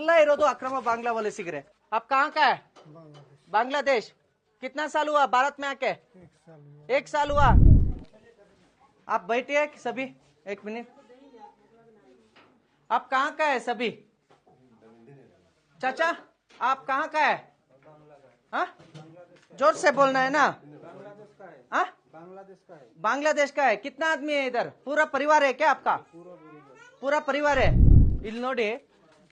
ಎಲ್ಲ ಇರೋದು ಅಕ್ರಮ ಬಾಂಗ್ಲಾ ವಲಸಿಗರೇ. आप कहाँ का है? बांग्लादेश. कितना साल हुआ भारत में आके? 1 साल हुआ. आप बैठिए सभी 1 मिनट. आप कहाँ का है सभी? चाचा आप कहाँ का है? हाँ जोर से बोलना है ना. हाँ बांग्लादेश का है. कितना आदमी है इधर? पूरा परिवार है क्या आपका? पूरा परिवार है. ಇಲ್ಲಿ ನೋಡಿ,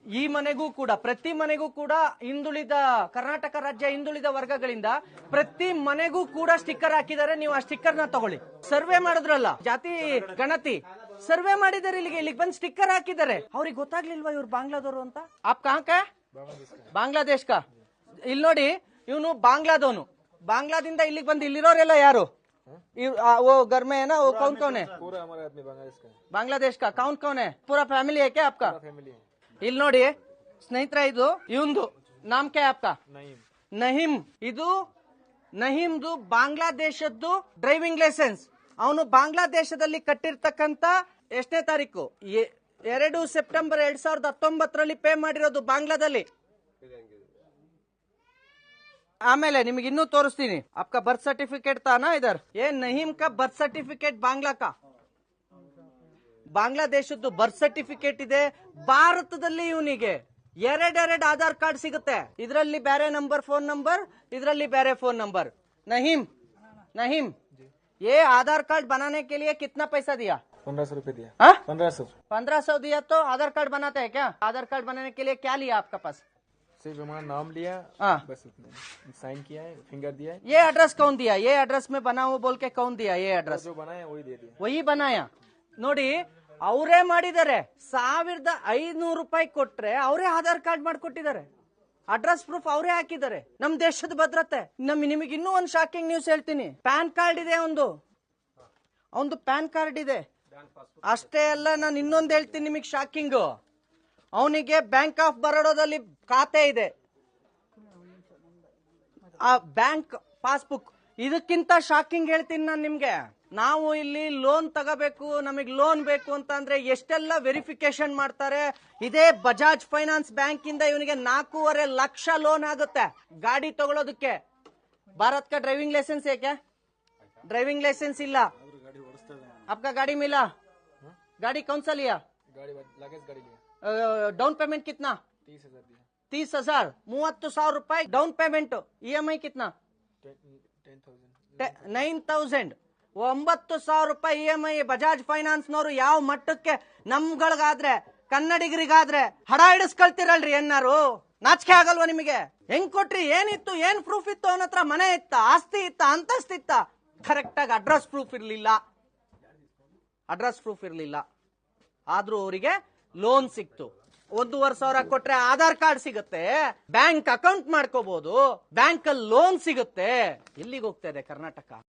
ಈ ಮನೆಗೂ ಕೂಡ ಪ್ರತಿ ಮನೆಗೂ ಕೂಡ ಹಿಂದುಳಿದ ಕರ್ನಾಟಕ ರಾಜ್ಯ ಹಿಂದುಳಿದ ವರ್ಗಗಳಿಂದ ಪ್ರತಿ ಮನೆಗೂ ಕೂಡ ಸ್ಟಿಕ್ಕರ್ ಹಾಕಿದ್ದಾರೆ. ನೀವು ಆ ಸ್ಟಿಕ್ಕರ್ ನ ತಗೊಳ್ಳಿ. ಸರ್ವೆ ಮಾಡಿದ್ರಲ್ಲ, ಜಾತಿ ಗಣತಿ ಸರ್ವೆ ಮಾಡಿದ್ದಾರೆ, ಇಲ್ಲಿಗೆ ಬಂದು ಸ್ಟಿಕ್ಕರ್ ಹಾಕಿದ್ದಾರೆ. ಅವ್ರಿಗೆ ಗೊತ್ತಾಗ್ಲಿಲ್ವಾ ಇವ್ರು ಬಾಂಗ್ಲಾದವರು ಅಂತ? ಆಪ್ ಕಾಂಕ ಬಾಂಗ್ಲಾದೇಶ್ ಕಾ. ಇಲ್ಲಿ ನೋಡಿ, ಇವನು ಬಾಂಗ್ಲಾದವನು. ಬಾಂಗ್ಲಾದಿಂದ ಇಲ್ಲಿಗೆ ಬಂದು ಇಲ್ಲಿರೋರೆಲ್ಲ ಯಾರು? वो घर में है ना, वो कौन कौन है? पूरा हमारा आदमी बांग्लादेश का. कौन कौन है? पूरा फैमिली है क्या आपका? फैमिली है. ಇಲ್ಲಿ ನೋಡಿ ಸ್ನೇಹಿತರ, ಇದು ಇವಂದು ನಾಮ್ ಕ್ಯಾ ಆಪ್ಕಾ? ನಹೀಮ್. ಇದು ನಹೀಮ್ದು ಬಾಂಗ್ಲಾದೇಶದ್ದು ಡ್ರೈವಿಂಗ್ ಲೈಸೆನ್ಸ್. ಅವನು ಬಾಂಗ್ಲಾದೇಶದಲ್ಲಿ ಕಟ್ಟಿರ್ತಕ್ಕಂತ ಎಷ್ಟನೇ ತಾರೀಕು? 2 ಸೆಪ್ಟೆಂಬರ್ 2019 ಪೇ ಮಾಡಿರೋದು ಬಾಂಗ್ಲಾದಲ್ಲಿ. ಆಮೇಲೆ ನಿಮಗೆ ಇನ್ನೂ ತೋರಿಸ್ತೀನಿ. आपका बर्थ सर्टिफिकेट था ना इधर? ये नहीम का बर्थ सर्टिफिकेट बांग्ला का. ಬಾಂಗ್ಲಾದೇಶದ್ದು ಬರ್ತ್ ಸರ್ಟಿಫಿಕೇಟ್ ಇದೆ. ಭಾರತದಲ್ಲಿ ಇವನಿಗೆ 2 ಆಧಾರ್ ಕಾರ್ಡ್ ಸಿಗುತ್ತೆ. ಇದರಲ್ಲಿ ಬೇರೆ ನಂಬರ್, ಫೋನ್ ನಂಬರ್, ಇದರಲ್ಲಿ ಬೇರೆ ಫೋನ್ ನಂಬರ್. नहीम ये आधार कार्ड बनाने के लिए कितना पैसा दिया? 1500 रुपए दिया. 1500 दिया तो आधार कार्ड बनाते हैं क्या? आधार कार्ड बनाने के लिए क्या लिया आपका पास? सिर्फ हमारा नाम लिया, बस इतना. साइन किया है, फिंगर दिया है. ये एड्रेस कौन दिया? ये एड्रेस में बना हुआ बोल के कौन दिया? ये एड्रेस जो बनाया वही दे दिया. वही बनाया. ನೋಡಿ, ಅವರೇ ಮಾಡಿದ್ದಾರೆ. 1500 ರೂಪಾಯಿ ಕೊಟ್ರೆ ಅವರೇ ಆಧಾರ್ ಕಾರ್ಡ್ ಮಾಡ್ಕೊಟ್ಟಿದ್ದಾರೆ. ಅಡ್ರೆಸ್ ಪ್ರೂಫ್ ಅವರೇ ಹಾಕಿದ್ದಾರೆ. ನಮ್ ದೇಶದ ಭದ್ರತೆ. ನಿಮಗೆ ಇನ್ನೂ ಒಂದು ಶಾಕಿಂಗ್ ನ್ಯೂಸ್ ಹೇಳ್ತೀನಿ. ಪ್ಯಾನ್ ಕಾರ್ಡ್ ಇದೆ ಒಂದು ಪ್ಯಾನ್ ಕಾರ್ಡ್ ಇದೆ. ಅಷ್ಟೇ ಅಲ್ಲ, ನಾನು ಇನ್ನೊಂದು ಹೇಳ್ತೀನಿ ನಿಮಗೆ ಶಾಕಿಂಗ್. ಅವನಿಗೆ ಬ್ಯಾಂಕ್ ಆಫ್ ಬರೋಡಾದಲ್ಲಿ ಖಾತೆ ಇದೆ, ಆ ಬ್ಯಾಂಕ್ ಪಾಸ್ಬುಕ್. ಇದಕ್ಕಿಂತ ಶಾಕಿಂಗ್ ಹೇಳ್ತೀನಿ ನಾನು ನಿಮ್ಗೆ. ನಾವು ಇಲ್ಲಿ ಲೋನ್ ತಗೋಬೇಕು, ನಮಗೆ ಲೋನ್ ಬೇಕು ಅಂತ ಅಂದ್ರೆ ಎಷ್ಟೆಲ್ಲ ವೆರಿಫಿಕೇಶನ್ ಮಾಡ್ತಾರೆ. ಇದೇ ಬಜಾಜ್ ಫೈನಾನ್ಸ್ ಬ್ಯಾಂಕ್ ಇಂದ ಇವನಿಗೆ 4.5 ಲಕ್ಷ ಲೋನ್ ಆಗುತ್ತೆ ಗಾಡಿ ತಗೊಳ್ಳೋದಕ್ಕೆ. ಭಾರತ್ का ड्राइविंग लाइसेंस है क्या? ड्राइविंग लाइसेंस ಇಲ್ಲ. आपका गाड़ी मिला? गाड़ी कौन सा लिया? लगेज गाड़ी लिया. डाउन पेमेंट कितना? 30,000 दिया. 30,000. 30,000 ರೂಪಾಯಿ ಡೌನ್ ಪೇಮೆಂಟ್. EMI कितना? 9,000. 9,000 ರೂಪಾಯಿ EMI. ಬಜಾಜ್ ಫೈನಾನ್ಸ್ ನವರು ಯಾವ ಮಟ್ಟಕ್ಕೆ ನಮ್ಗಳಿಗಾದ್ರೆ, ಕನ್ನಡಿಗರಿಗಾದ್ರೆ ಹಡ ಹಿಡಿಸ್ಕೊಳ್ತಿರಲ್ರಿ. ಏನಾರು ನಾಚಿಕೆ ಆಗಲ್ವಾ ನಿಮಗೆ? ಹೆಂಗ್ ಕೊಟ್ರಿ? ಏನಿತ್ತು? ಏನ್ ಪ್ರೂಫ್ ಇತ್ತು? ಅವನ ಹತ್ರ ಮನೆ ಇತ್ತ, ಆಸ್ತಿ ಇತ್ತ, ಅಂತಸ್ತಿತ್ತ? ಕರೆಕ್ಟ್ ಆಗಿ ಅಡ್ರೆಸ್ ಪ್ರೂಫ್ ಇರ್ಲಿಲ್ಲ. ಆದ್ರೂ ಅವರಿಗೆ ಲೋನ್ ಸಿಕ್ತು. 1,500 ಕೊಟ್ರೆ ಆಧಾರ್ ಕಾರ್ಡ್ ಸಿಗುತ್ತೆ, ಬ್ಯಾಂಕ್ ಅಕೌಂಟ್ ಮಾಡ್ಕೋಬಹುದು, ಬ್ಯಾಂಕ್ ಅಲ್ಲಿ ಲೋನ್ ಸಿಗುತ್ತೆ. ಎಲ್ಲಿಗೆ ಹೋಗ್ತಾ ಇದೆ ಕರ್ನಾಟಕ?